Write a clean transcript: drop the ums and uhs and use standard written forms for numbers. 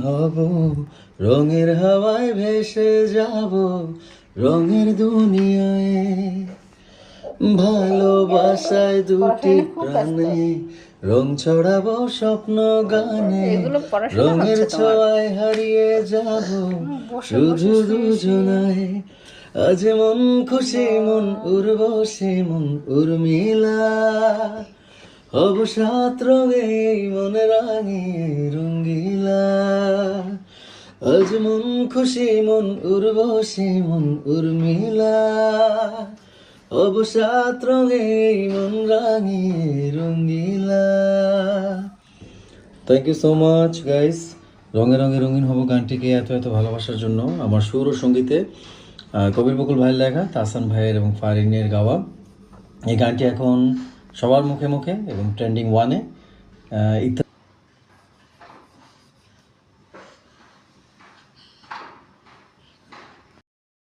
হব, রঙের হাওয়ায় ভেসে যাব রঙের দুনিয়ায়। ভালোবাসায় দুটি প্রাণে রং ছড়াবো স্বপ্ন গানে, এগুলো পড়াশোনা রঙের হচ্ছে তোমার? ছোঁয়ায় হারিয়ে যাব শুধু দুজনায়। আজ মন খুশি মন উর্বশী মন উর্মিলা, হব সাত রঙে এই মন রাঙিয়ে রঙ্গিলা। আজ মন খুশি মন উর্বশী মন উর্মিলা, হব সাত রঙে এই মন রাঙিয়ে রঙ্গিলা। Thank you so much guys. রঙে রঙে রঙিন হব গানটিকে এত এত ভালোবাসার জন্য। আমার সুর ও সঙ্গীতে কবির বকুল ভাইয়ের লেখা, তাহসান ভাইয়ের এবং ফারিনের গাওয়া এই গানটি এখন সবার মুখে মুখে এবং ট্রেন্ডিং ওয়ানে ইত্যাদি।